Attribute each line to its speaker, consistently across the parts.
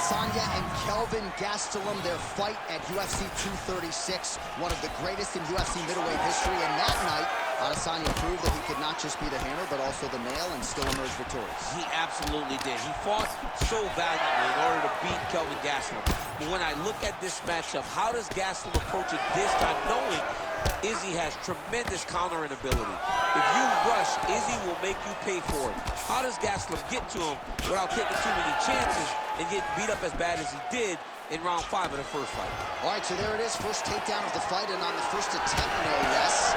Speaker 1: Adesanya and Kelvin Gastelum, their fight at UFC 236, one of the greatest in UFC middleweight history. And that night, Adesanya proved that he could not just be the hammer, but also the nail, and still emerge victorious. He absolutely did. He fought so valiantly in order to beat Kelvin Gastelum. But when I look at this matchup, how does Gastelum approach it this time, knowing Izzy has tremendous countering ability? If you rush, Izzy will make you pay for it. How does Gastelum get to him without taking too many chances and get beat up as bad as he did in round 5 of the first fight? All right, so there it is, first takedown of the fight, and on the first attempt, no less.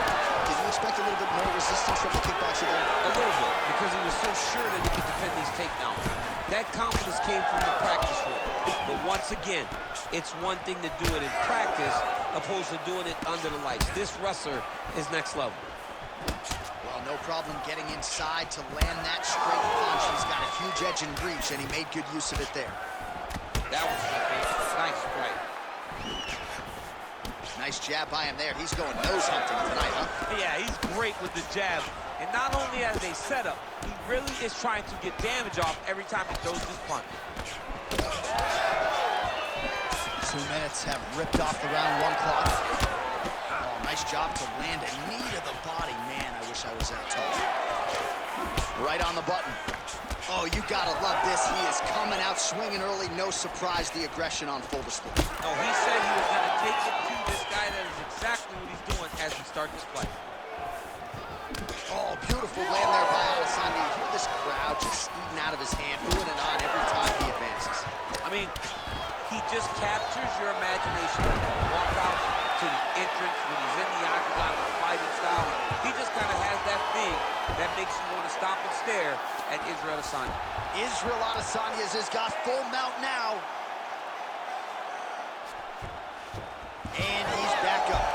Speaker 1: Did you expect a little bit more resistance from the kickboxer there? A little bit, because he was so sure that he could defend these takedowns. That confidence came from the practice room. But once again, it's one thing to do it in practice opposed to doing it under the lights. This wrestler is next level. Well, no problem getting inside to land that straight punch. He's got a huge edge and reach, and he made good use of it there. That was a nice strike. Nice jab by him there. He's going nose hunting tonight, huh? Yeah, he's great with the jab. And not only as a setup, he really is trying to get damage off every time he throws this punch. 2 minutes have ripped off the round 1 clock. Oh, nice job to land a knee to the body. Man, I wish I was that tall. Right on the button. Oh, you gotta love this. He is coming out swinging early. No surprise, the aggression on full display. Oh, he said he was gonna take it to this guy. That is exactly what he's doing as we start this fight. Oh, beautiful land there by Adesanya. You hear this crowd just eating out of his hand, moving it on every time he advances. I mean, he just captures your imagination. Walk out to the entrance when he's in the octagon, the fighting style. He just kind of has that thing that makes you want to stop and stare at Israel Adesanya. Israel Adesanya has got full mount now. And he's back up.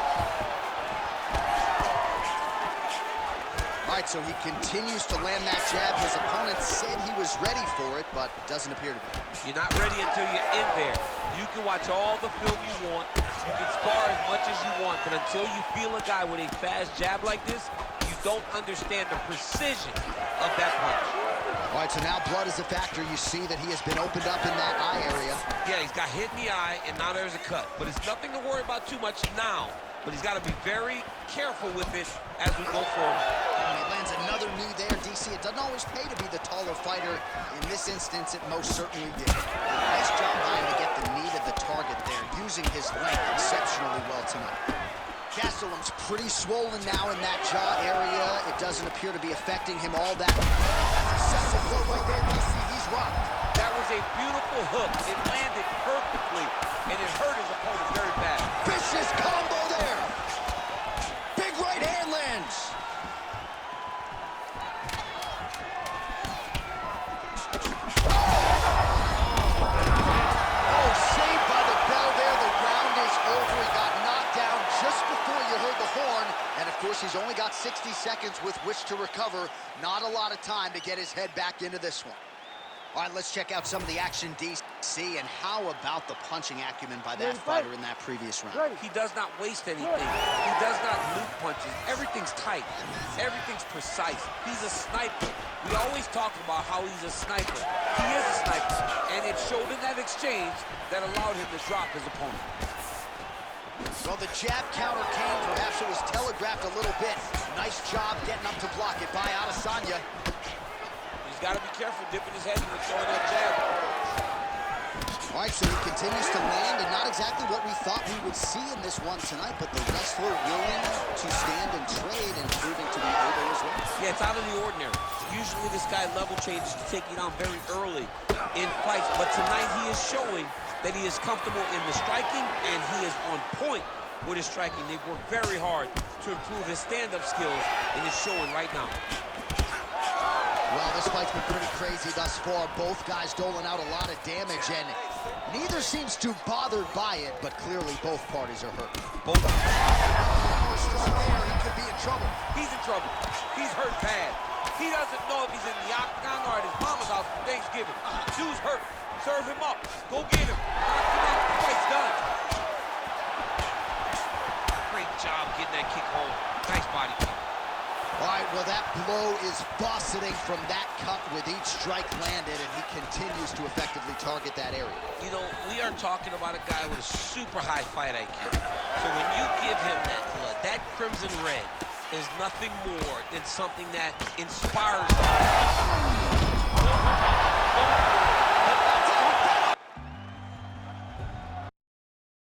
Speaker 1: All right, so he continues to land that jab. His opponent said he was ready for it, but doesn't appear to be. You're not ready until you're in there. You can watch all the film you want. You can spar as much as you want, but until you feel a guy with a fast jab like this, you don't understand the precision of that punch. All right, so now blood is a factor. You see that he has been opened up in that eye area. Yeah, he's got hit in the eye, and now there's a cut. But it's nothing to worry about too much now. But he's got to be very careful with it as we go forward. And he lands another knee there, DC. It doesn't always pay to be the taller fighter. In this instance, it most certainly did. Nice job by him to get the knee to the target there, using his length exceptionally well tonight. Gastelum's pretty swollen now in that jaw area. It doesn't appear to be affecting him all that. That's a second blow right there, DC. He's rocked. That was a beautiful hook. It landed perfectly, and it hurt his opponent very bad. Vicious combo there. Big right hand lands. Oh, saved by the bell there. The round is over. He got knocked down just before you heard the horn. And, of course, he's only got 60 seconds with which to recover. Not a lot of time to get his head back into this one. All right, let's check out some of the action, DC. And how about the punching acumen by that fighter in that previous round? He does not waste anything. He does not loop punches. Everything's tight. Everything's precise. He's a sniper. We always talk about how he's a sniper. He is a sniper. And it showed in that exchange that allowed him to drop his opponent. Well, the jab counter came. Perhaps it was telegraphed a little bit. Nice job getting up to block it by Adesanya. He's got to be careful dipping his head and throwing that jab. All right, so he continues to land, and not exactly what we thought we would see in this one tonight, but the wrestler willing to stand and trade and proving to be able as well. Yeah, it's out of the ordinary. Usually this guy level changes to take you down very early in fights, but tonight he is showing that he is comfortable in the striking, and he is on point with his striking. They've worked very hard to improve his stand-up skills, and it's showing right now. Well, this fight's been pretty crazy thus far. Both guys doling out a lot of damage, and neither seems too bothered by it, but clearly both parties are hurt. Both. Strong there. He could be in trouble. He's in trouble. He's hurt bad. He doesn't know if he's in the octagon or at his mama's house for Thanksgiving. Dude's hurt. Serve him up. Go get him. Knock him out. The fight's done. Great job getting that kick home. Nice body kick. All right. right, well, that blow is buffeting from that cut with each strike landed, and he continues to effectively target that area.
Speaker 2: You know, we are talking about a guy with a super high fight IQ. So when you give him that blood, that crimson red is nothing more than something that inspires him.